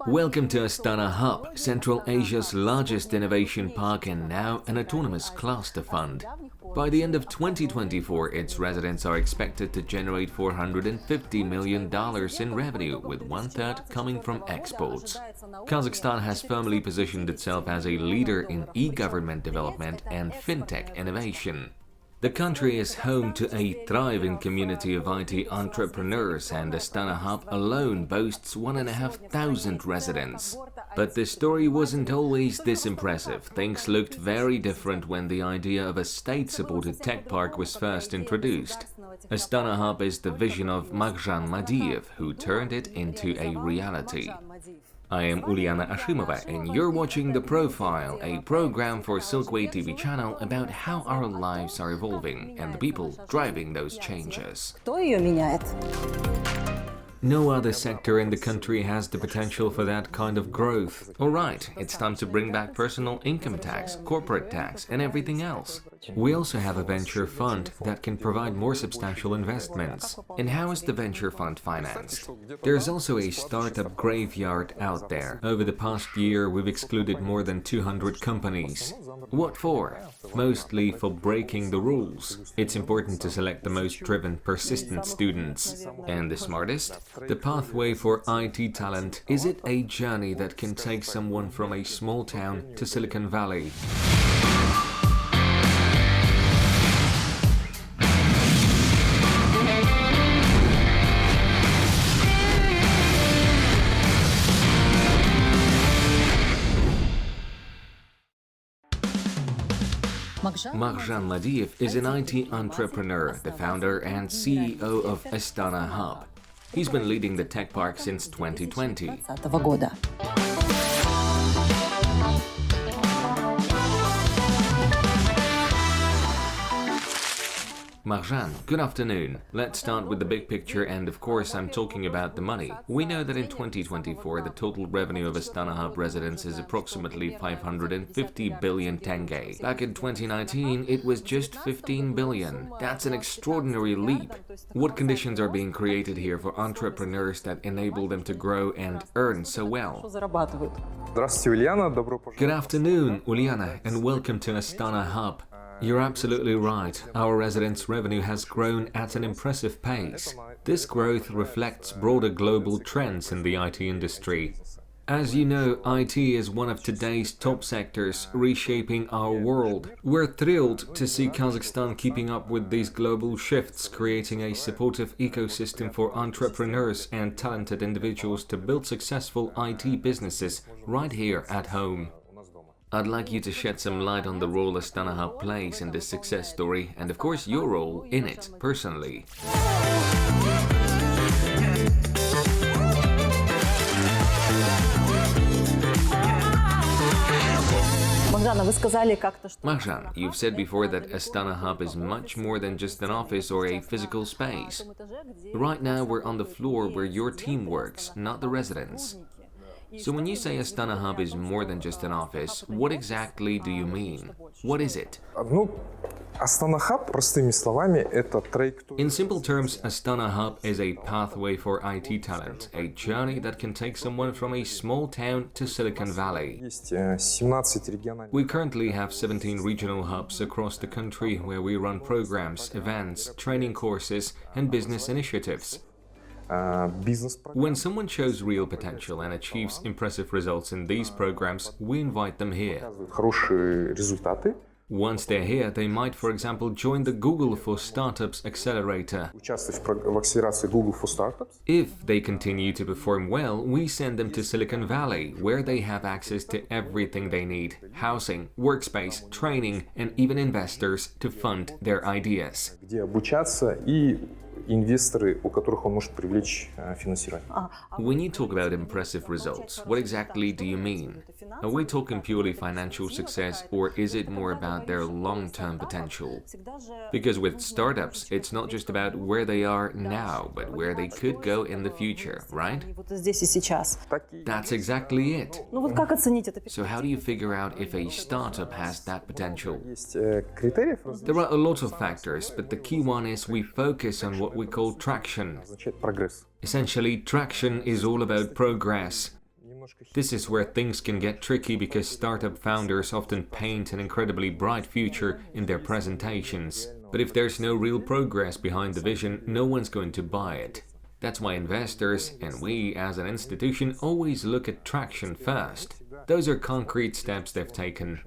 Welcome to Astana Hub, Central Asia's largest innovation park and now an autonomous cluster fund. By the end of 2024, its residents are expected to generate $450 million in revenue, with one-third coming from exports. Kazakhstan has firmly positioned itself as a leader in e-government development and fintech innovation. The country is home to a thriving community of IT entrepreneurs, and Astana Hub alone boasts 1,500 residents. But the story wasn't always this impressive. Things looked very different when the idea of a state-supported tech park was first introduced. Astana Hub is the vision of Magzhan Madiyev, who turned it into a reality. I am Uliana Ashimova, and you're watching The Profile, a program for Silkway TV channel about how our lives are evolving and the people driving those changes. No other sector in the country has the potential for that kind of growth. Alright, it's time to bring back personal income tax, corporate tax, and everything else. We also have a venture fund that can provide more substantial investments. And how is the venture fund financed? There's also a startup graveyard out there. Over the past year, we've excluded more than 200 companies. What for? Mostly for breaking the rules. It's important to select the most driven, persistent students. And the smartest? The pathway for IT talent, is it a journey that can take someone from a small town to Silicon Valley? Magzhan Madiyev is an IT entrepreneur, the founder and CEO of Astana Hub. He's been leading the tech park since 2020. Magzhan, good afternoon. Let's start with the big picture, and of course I'm talking about the money. We know that in 2024 the total revenue of Astana Hub residents is approximately 550 billion tenge. Back in 2019 it was just 15 billion. That's an extraordinary leap. What conditions are being created here for entrepreneurs that enable them to grow and earn so well? Good afternoon, Uliana, and welcome to Astana Hub. You're absolutely right. Our residents' revenue has grown at an impressive pace. This growth reflects broader global trends in the IT industry. As you know, IT is one of today's top sectors, reshaping our world. We're thrilled to see Kazakhstan keeping up with these global shifts, creating a supportive ecosystem for entrepreneurs and talented individuals to build successful IT businesses right here at home. I'd like you to shed some light on the role Astana Hub plays in this success story, and of course your role in it, personally. Magzhan, you've said before that Astana Hub is much more than just an office or a physical space. Right now we're on the floor where your team works, not the residents. So when you say Astana Hub is more than just an office, what exactly do you mean? What is it? In simple terms, Astana Hub is a pathway for IT talent, a journey that can take someone from a small town to Silicon Valley. We currently have 17 regional hubs across the country where we run programs, events, training courses, and business initiatives. When someone shows real potential and achieves impressive results in these programs, we invite them here. Once they're here, they might, for example, join the Google for Startups Accelerator. If they continue to perform well, we send them to Silicon Valley, where they have access to everything they need: housing, workspace, training, and even investors to fund their ideas. When you talk about impressive results, what exactly do you mean? Are we talking purely financial success, or is it more about their long-term potential? Because with startups, it's not just about where they are now, but where they could go in the future, right? That's exactly it. So how do you figure out if a startup has that potential? There are a lot of factors, but the key one is we focus on what we call traction. Essentially, traction is all about progress. This is where things can get tricky because startup founders often paint an incredibly bright future in their presentations. But if there's no real progress behind the vision, no one's going to buy it. That's why investors, and we as an institution, always look at traction first. Those are concrete steps they've taken.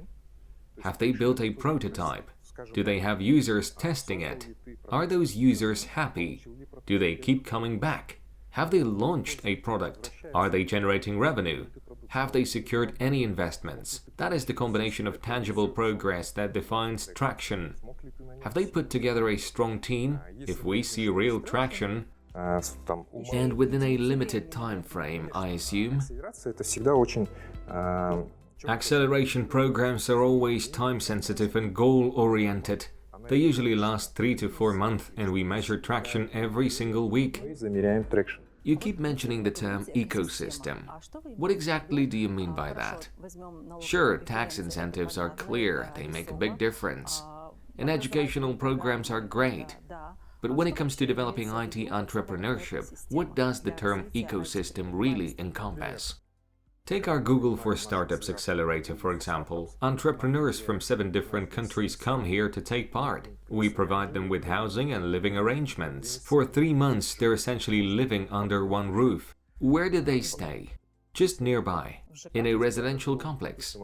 Have they built a prototype? Do they have users testing it? Are those users happy? Do they keep coming back? Have they launched a product? Are they generating revenue? Have they secured any investments? That is the combination of tangible progress that defines traction. Have they put together a strong team? If we see real traction, and within a limited time frame, I assume. Acceleration programs are always time-sensitive and goal-oriented. They usually last 3 to 4 months, and we measure traction every single week. You keep mentioning the term ecosystem. What exactly do you mean by that? Sure, tax incentives are clear, they make a big difference. And educational programs are great. But when it comes to developing IT entrepreneurship, what does the term ecosystem really encompass? Take our Google for Startups Accelerator, for example. Entrepreneurs from 7 different countries come here to take part. We provide them with housing and living arrangements. For 3 months, they're essentially living under one roof. Where do they stay? Just nearby, in a residential complex.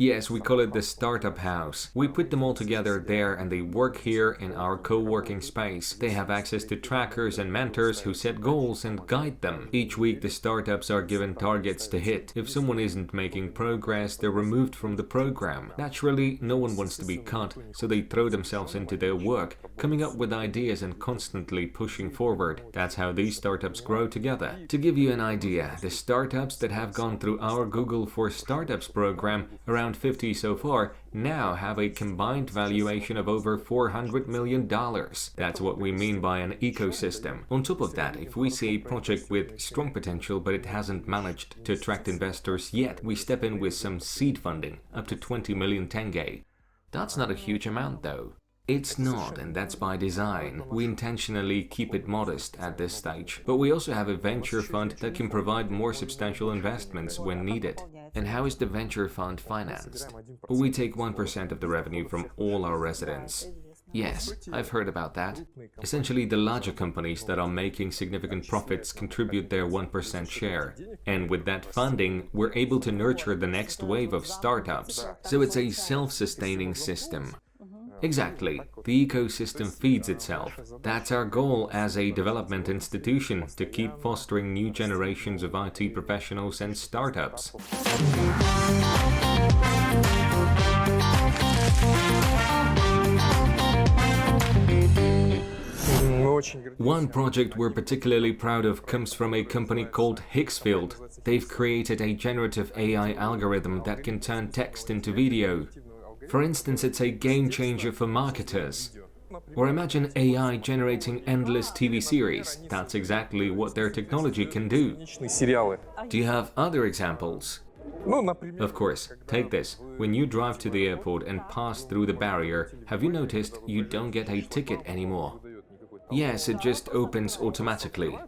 Yes, we call it the startup house. We put them all together there and they work here in our co-working space. They have access to trackers and mentors who set goals and guide them. Each week the startups are given targets to hit. If someone isn't making progress, they're removed from the program. Naturally, no one wants to be cut, so they throw themselves into their work, coming up with ideas and constantly pushing forward. That's how these startups grow together. To give you an idea, the startups that have gone through our Google for Startups program, around 50 so far, now have a combined valuation of over $400 million. That's what we mean by an ecosystem. On top of that, if we see a project with strong potential but it hasn't managed to attract investors yet, we step in with some seed funding, up to 20 million tenge. That's not a huge amount though. It's not, and that's by design. We intentionally keep it modest at this stage. But we also have a venture fund that can provide more substantial investments when needed. And how is the venture fund financed? We take 1% of the revenue from all our residents. Yes, I've heard about that. Essentially, the larger companies that are making significant profits contribute their 1% share. And with that funding, we're able to nurture the next wave of startups. So it's a self-sustaining system. Exactly. The ecosystem feeds itself. That's our goal as a development institution, to keep fostering new generations of IT professionals and startups. One project we're particularly proud of comes from a company called Higgsfield. They've created a generative AI algorithm that can turn text into video. For instance, it's a game changer for marketers. Or imagine AI generating endless TV series. That's exactly what their technology can do. Do you have other examples? Of course, take this. When you drive to the airport and pass through the barrier, have you noticed you don't get a ticket anymore? Yes, it just opens automatically.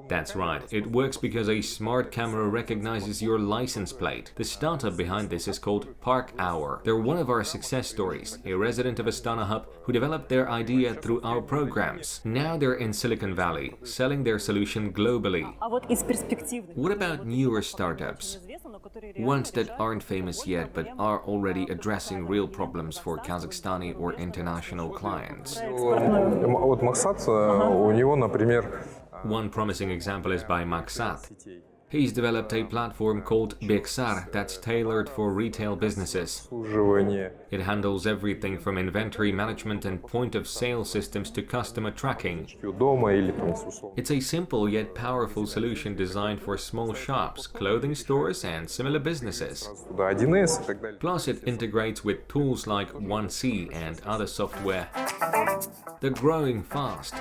That's right, it works because a smart camera recognizes your license plate. The startup behind this is called Park Hour. They're one of our success stories, a resident of Astana Hub who developed their idea through our programs. Now they're in Silicon Valley, selling their solution globally. What about newer startups? Ones that aren't famous yet but are already addressing real problems for Kazakhstani or international clients. One promising example is by Magzhan. He's developed a platform called Bexar that's tailored for retail businesses. It handles everything from inventory management and point-of-sale systems to customer tracking. It's a simple yet powerful solution designed for small shops, clothing stores and similar businesses. Plus it integrates with tools like 1C and other software. They're growing fast.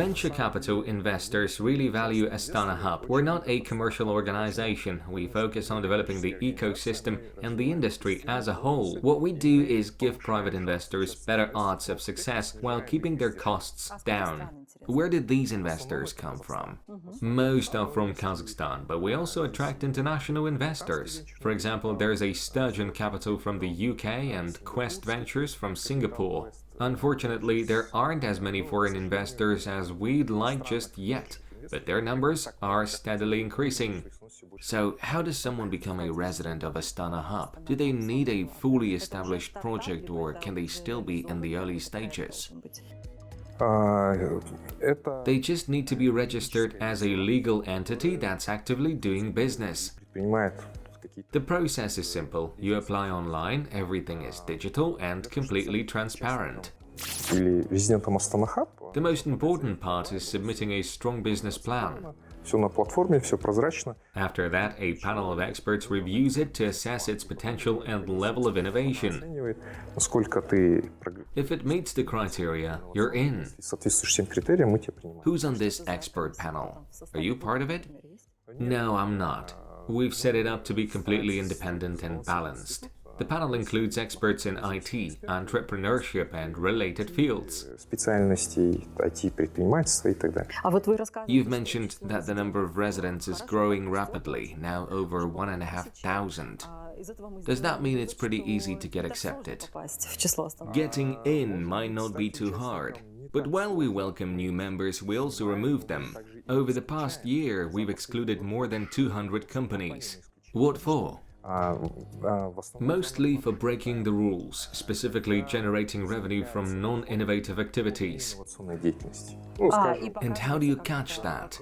Venture capital investors really value Astana Hub. We're not a commercial organization. We focus on developing the ecosystem and the industry as a whole. What we do is give private investors better odds of success while keeping their costs down. Where did these investors come from? Most are from Kazakhstan, but we also attract international investors. For example, there's a Sturgeon Capital from the UK and Quest Ventures from Singapore. Unfortunately, there aren't as many foreign investors as we'd like just yet, but their numbers are steadily increasing. So, how does someone become a resident of Astana Hub? Do they need a fully established project, or can they still be in the early stages? They just need to be registered as a legal entity that's actively doing business. The process is simple. You apply online, everything is digital and completely transparent. The most important part is submitting a strong business plan. After that, a panel of experts reviews it to assess its potential and level of innovation. If it meets the criteria, you're in. Who's on this expert panel? Are you part of it? No, I'm not. We've set it up to be completely independent and balanced. The panel includes experts in IT, entrepreneurship and related fields. You've mentioned that the number of residents is growing rapidly, now over 1,500. Does that mean it's pretty easy to get accepted? Getting in might not be too hard. But while we welcome new members, we also remove them. Over the past year, we've excluded more than 200 companies. What for? Mostly for breaking the rules, specifically generating revenue from non-innovative activities. And how do you catch that?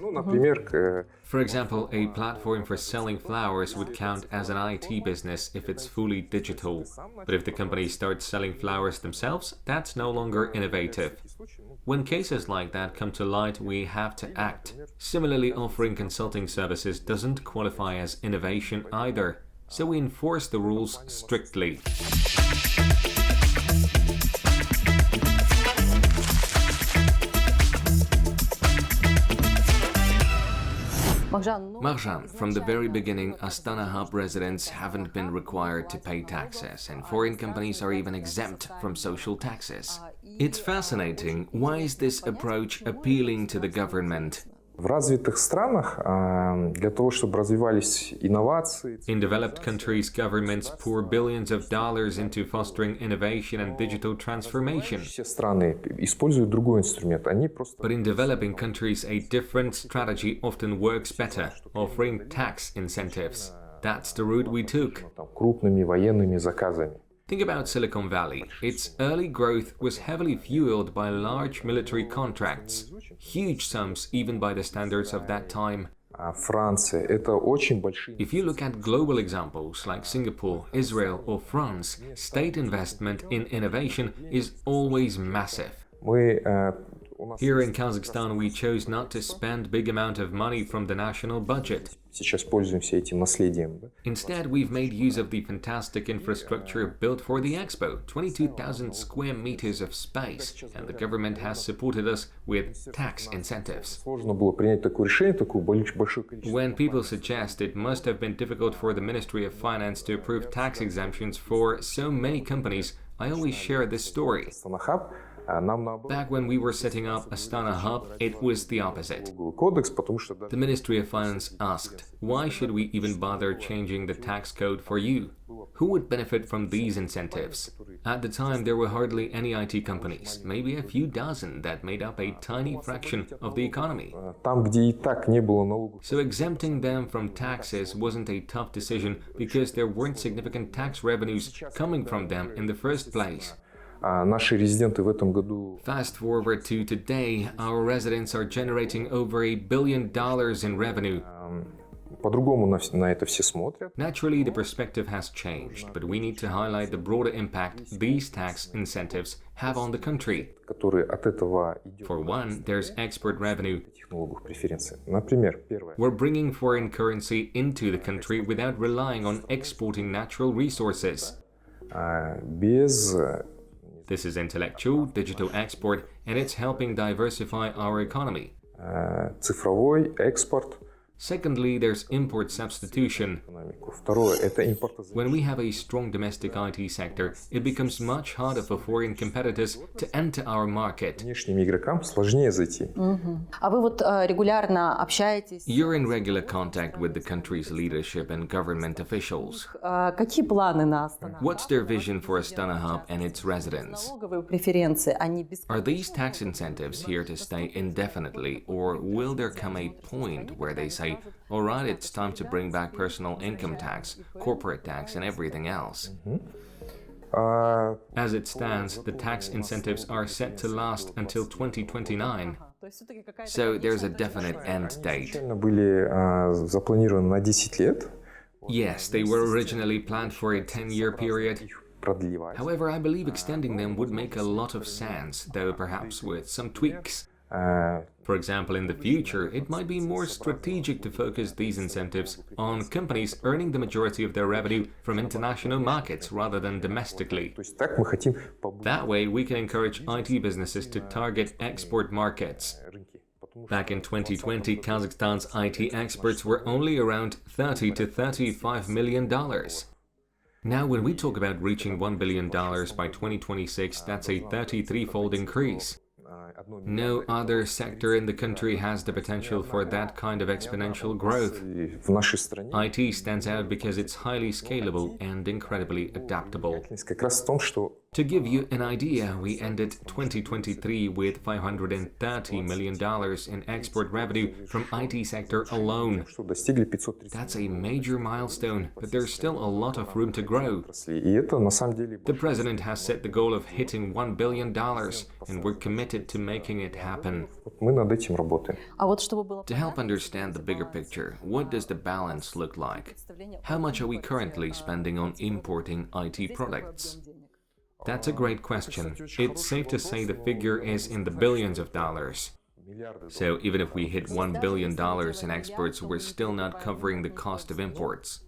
For example, a platform for selling flowers would count as an IT business if it's fully digital. But if the company starts selling flowers themselves, that's no longer innovative. When cases like that come to light, we have to act. Similarly, offering consulting services doesn't qualify as innovation either. So we enforce the rules strictly. Magzhan, from the very beginning, Astana Hub residents haven't been required to pay taxes, and foreign companies are even exempt from social taxes. It's fascinating. Why is this approach appealing to the government? In developed countries, governments pour billions of dollars into fostering innovation and digital transformation. But in developing countries, a different strategy often works better, offering tax incentives. That's the route we took. Think about Silicon Valley. Its early growth was heavily fueled by large military contracts, huge sums even by the standards of that time. If you look at global examples like Singapore, Israel or France, state investment in innovation is always massive. Here in Kazakhstan, we chose not to spend big amount of money from the national budget. Instead, we've made use of the fantastic infrastructure built for the expo, 22,000 square meters of space, and the government has supported us with tax incentives. When people suggest it must have been difficult for the Ministry of Finance to approve tax exemptions for so many companies, I always share this story. Back when we were setting up Astana Hub, it was the opposite. The Ministry of Finance asked, why should we even bother changing the tax code for you? Who would benefit from these incentives? At the time, there were hardly any IT companies, maybe a few dozen that made up a tiny fraction of the economy. So exempting them from taxes wasn't a tough decision because there weren't significant tax revenues coming from them in the first place. Fast forward to today, our residents are generating over $1 billion in revenue. Naturally, the perspective has changed, but we need to highlight the broader impact these tax incentives have on the country. For one, there's export revenue. We're bringing foreign currency into the country without relying on exporting natural resources. This is intellectual, digital export, and it's helping diversify our economy. Цифровой экспорт. Secondly, there's import substitution. Второе – это импортозамещение. When we have a strong domestic IT sector, it becomes much harder for foreign competitors to enter our market. Внешним игрокам сложнее зайти. А вы вот регулярно общаетесь? You're in regular contact with the country's leadership and government officials. Какие планы на Астана? What's their vision for Astana Hub and its residents? Налоговые преференции, они Are these tax incentives here to stay indefinitely, or will there come a point where they say, all right, it's time to bring back personal income tax, corporate tax, and everything else? As it stands, the tax incentives are set to last until 2029. So there's a definite end date. Были запланированы на 10 лет. Yes, they were originally planned for a 10-year period. Продлевать. However, I believe extending them would make a lot of sense, though perhaps with some tweaks. For example, in the future, it might be more strategic to focus these incentives on companies earning the majority of their revenue from international markets rather than domestically. То есть так мы хотим That way, we can encourage IT businesses to target export markets. Back in 2020, Kazakhstan's IT exports were only around $30 to $35 million. Now, when we talk about reaching $1 billion by 2026, that's a 33-fold increase. No other sector in the country has the potential for that kind of exponential growth. в нашей стране. IT stands out because it's highly scalable and incredibly adaptable. Как раз в том, что To give you an idea, we ended 2023 with $530 million in export revenue from IT sector alone. достигли 530. That's a major milestone, but there's still a lot of room to grow. И это на самом деле The president has set the goal of hitting $1 billion, and we're committed to making it happen. мы над этим работаем. А вот чтобы было To help understand the bigger picture, what does the balance look like? How much are we currently spending on importing IT products? That's a great question. It's safe to say the figure is in the billions of dollars. So even if we hit $1 billion in exports, we're still not covering the cost of imports.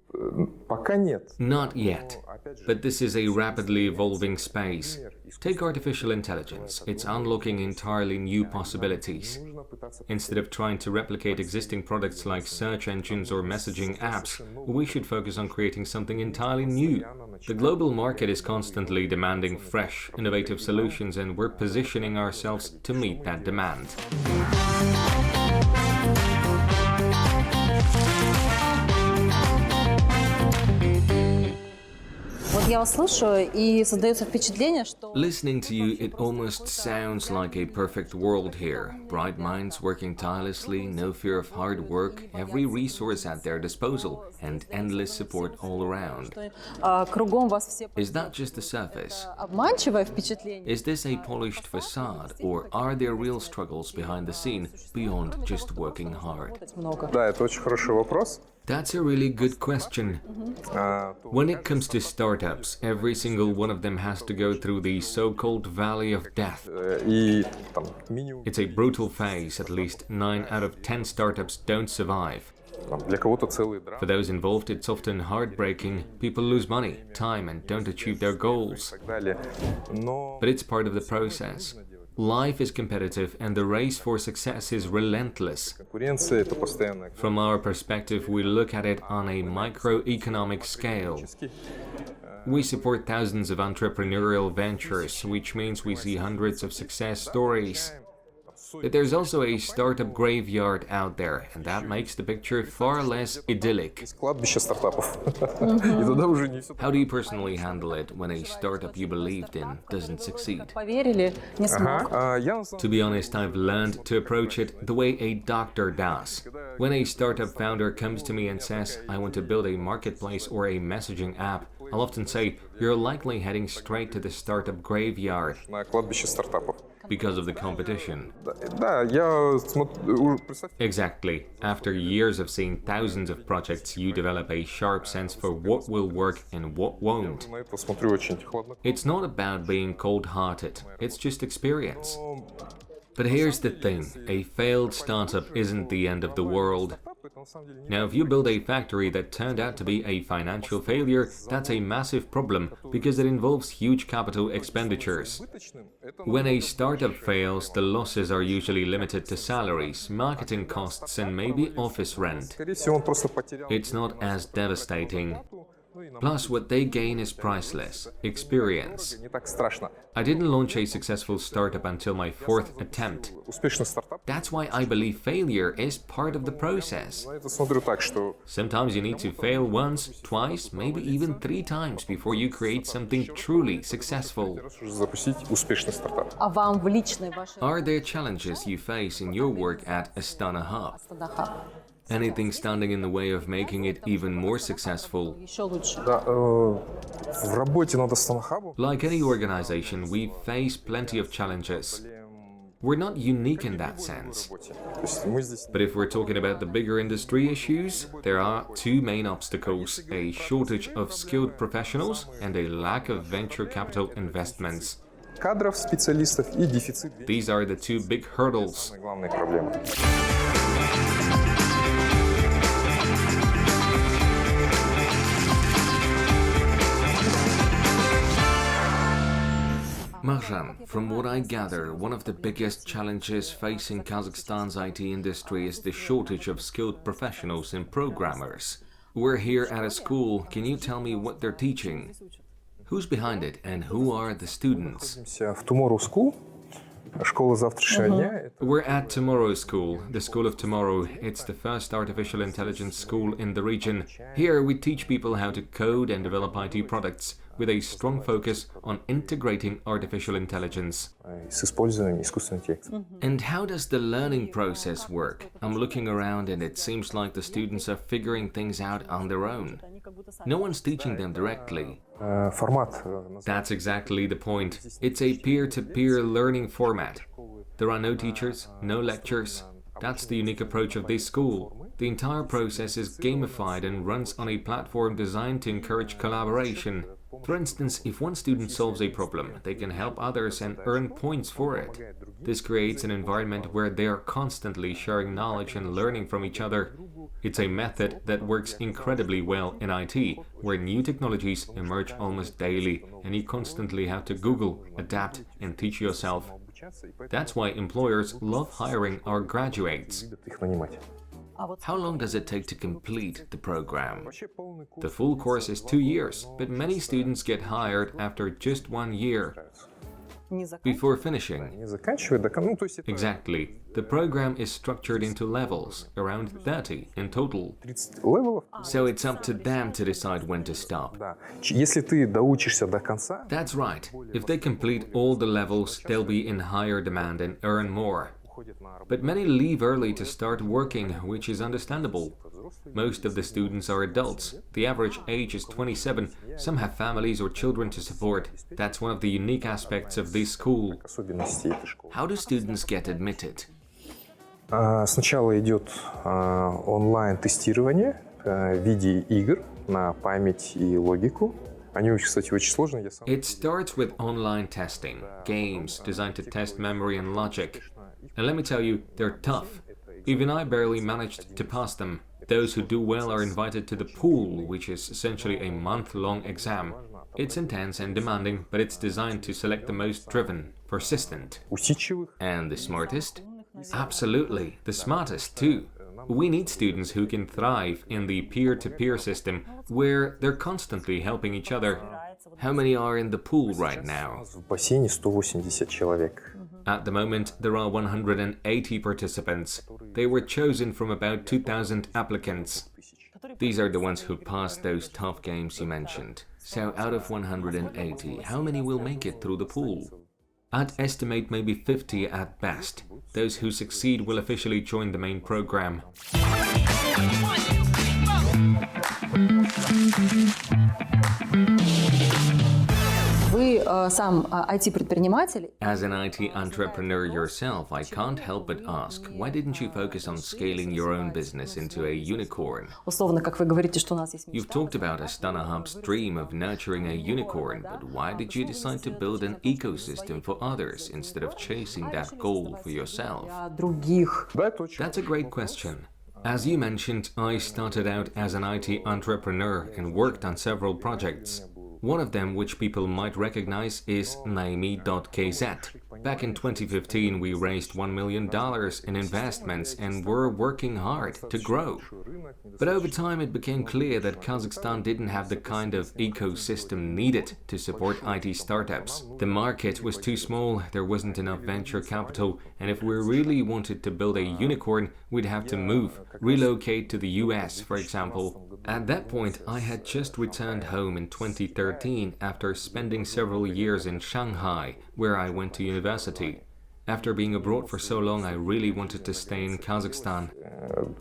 Пока нет. Not yet. But this is a rapidly evolving space. Take artificial intelligence. It's unlocking entirely new possibilities. Instead of trying to replicate existing products like search engines or messaging apps, we should focus on creating something entirely new. The global market is constantly demanding fresh, innovative solutions, and we're positioning ourselves to meet that demand. Вот я вас слышу, и создается впечатление, что Listening to you, it almost sounds like a perfect world here. Bright minds working tirelessly, no fear of hard work, every resource at their disposal, and endless support all around. кругом вас все Is that just the surface? обманчивое впечатление. Is this a polished facade, or are there real struggles behind the scene beyond just working hard? Много. Да, это очень хороший вопрос. That's a really good question. When it comes to startups, every single one of them has to go through the so-called valley of death. И там минимум It's a brutal phase. At least 9 out of 10 startups don't survive. для кого-то целый драм. For those involved, it's often heartbreaking. People lose money, time, and don't achieve their goals. И так далее. Но But it's part of the process. Life is competitive, and the race for success is relentless. конкуренция это постоянно. From our perspective, we look at it on a microeconomic scale. We support thousands of entrepreneurial ventures, which means we see hundreds of success stories. But there's also a startup graveyard out there, and that makes the picture far less idyllic. Кладбище стартапов. И тогда уже не все. How do you personally handle it when a startup you believed in doesn't succeed? Поверили, не смог. Я на самом To be honest, I've learned to approach it the way a doctor does. When a startup founder comes to me and says, I want to build a marketplace or a messaging app, I'll often say, you're likely heading straight to the startup graveyard на кладбище стартапов. because of the competition. Да, я смотрю, Exactly. After years of seeing thousands of projects, you develop a sharp sense for what will work and what won't. на это смотрю очень хладно. It's not about being cold-hearted, it's just experience. But here's the thing, a failed startup isn't the end of the world. Now, if you build a factory that turned out to be a financial failure, that's a massive problem because it involves huge capital expenditures. When a startup fails, the losses are usually limited to salaries, marketing costs, and maybe office rent. It's not as devastating. Plus, what they gain is priceless – experience. I didn't launch a successful startup until my 4th attempt. That's why I believe failure is part of the process. Sometimes you need to fail once, twice, maybe even 3 times before you create something truly successful. Are there challenges you face in your work at Astana Hub? Anything standing in the way of making it even more successful? Like any organization, we face plenty of challenges. We're not unique in that sense. But if we're talking about the bigger industry issues, there are 2 main obstacles: a shortage of skilled professionals and a lack of venture capital investments. These are the 2 big hurdles. Magzhan, from what I gather, one of the biggest challenges facing Kazakhstan's IT industry is the shortage of skilled professionals and programmers. We're here at a school. Can you tell me what they're teaching? Who's behind it and who are the students? We're at Tomorrow School, the School of Tomorrow. It's the first artificial intelligence school in the region. Here we teach people how to code and develop IT products, with a strong focus on integrating artificial intelligence. And how does the learning process work? I'm looking around and it seems like the students are figuring things out on their own. No one's teaching them directly. That's exactly the point. It's a peer-to-peer learning format. There are no teachers, no lectures. That's the unique approach of this school. The entire process is gamified and runs on a platform designed to encourage collaboration. For instance, if one student solves a problem, they can help others and earn points for it. This creates an environment where they are constantly sharing knowledge and learning from each other. It's a method that works incredibly well in IT, where new technologies emerge almost daily, and you constantly have to Google, adapt, and teach yourself. That's why employers love hiring our graduates. How long does it take to complete the program? The full course is 2 years, but many students get hired after just 1 year. Before finishing. Exactly. The program is structured into levels, around 30 in total. So it's up to them to decide when to stop. That's right. If they complete all the levels, they'll be in higher demand and earn more. But many leave early to start working, which is understandable. Most of the students are adults. The average age is 27. Some have families or children to support. That's one of the unique aspects of this school. How do students get admitted? Сначала идет онлайн-тестирование в виде игр на память и логику. Они очень, кстати, очень сложные. It starts with online testing, games designed to test memory and logic. And let me tell you, they're tough. Even I barely managed to pass them. Those who do well are invited to the pool, which is essentially a month-long exam. It's intense and demanding, but it's designed to select the most driven, persistent. And the smartest? Absolutely, the smartest too. We need students who can thrive in the peer-to-peer system, where they're constantly helping each other. How many are in the pool right now? At the moment, there are 180 participants. They were chosen from about 2,000 applicants. These are the ones who passed those tough games you mentioned. So out of 180, how many will make it through the pool? I'd estimate maybe 50 at best. Those who succeed will officially join the main program. Вы сам IT-предприниматель. As an IT entrepreneur yourself, I can't help but ask, why didn't you focus on scaling your own business into a unicorn? Условно, как вы говорите, что у нас есть. You've talked about Astana Hub's dream of nurturing a unicorn, but why did you decide to build an ecosystem for others instead of chasing that goal for yourself? Других. That's a great question. As you mentioned, I started out as an IT entrepreneur and worked on several projects. One of them, which people might recognize, is Naimi.kz. Back in 2015, we raised $1 million in investments and were working hard to grow. But over time, it became clear that Kazakhstan didn't have the kind of ecosystem needed to support IT startups. The market was too small, there wasn't enough venture capital, and if we really wanted to build a unicorn, we'd have to move, relocate to the US, for example. At that point, I had just returned home in 2013 after spending several years in Shanghai, where I went to university. After being abroad for so long, I really wanted to stay in Kazakhstan,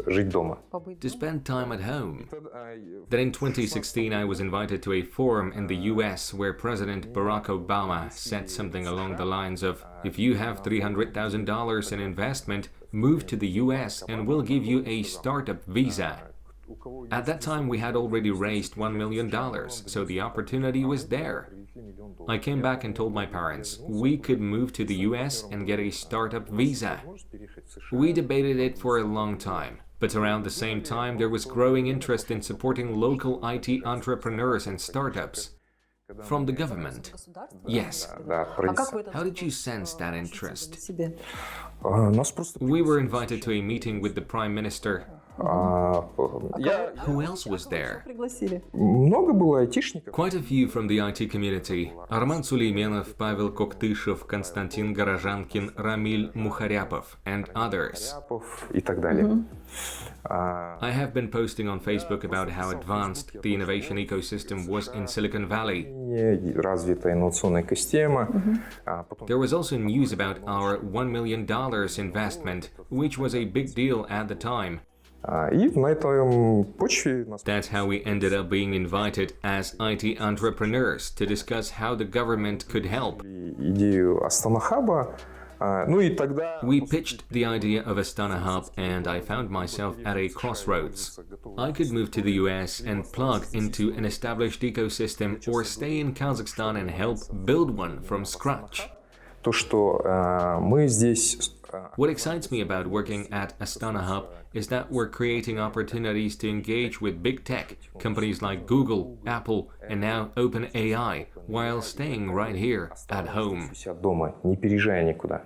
Жить дома. to spend time at home. Then in 2016, I was invited to a forum in the US where President Barack Obama said something along the lines of, "If you have $300,000 in investment, move to the US and we'll give you a startup visa." At that time, we had already raised $1 million, so the opportunity was there. I came back and told my parents we could move to the US and get a startup visa. We debated it for a long time, but around the same time there was growing interest in supporting local IT entrepreneurs and startups. From the government. Yes. How did you sense that interest? We were invited to a meeting with the Prime Minister. Who else was there? Много было айтишников. Quite a few from the IT community. Arman Suleymenov, Pavel Koktyshev, Konstantin Gorozhankin, Ramil Mukharyapov, and others. И так далее. I have been posting on Facebook about how advanced the innovation ecosystem was in Silicon Valley. Развитая инновационная экосистема. There was also news about our $1 million investment, which was a big deal at the time. И на этом почве That's how we ended up being invited as IT entrepreneurs to discuss how the government could help. идею Астана Хаба. Ну и тогда We pitched the idea of Astana Hub and I found myself at a crossroads. I could move to the US and plug into an established ecosystem or stay in Kazakhstan and help build one from scratch. то, что мы здесь. What excites me about working at Astana Hub is that we're creating opportunities to engage with big tech, companies like Google, Apple, and now OpenAI, while staying right here at home. Дома, не переезжая никуда.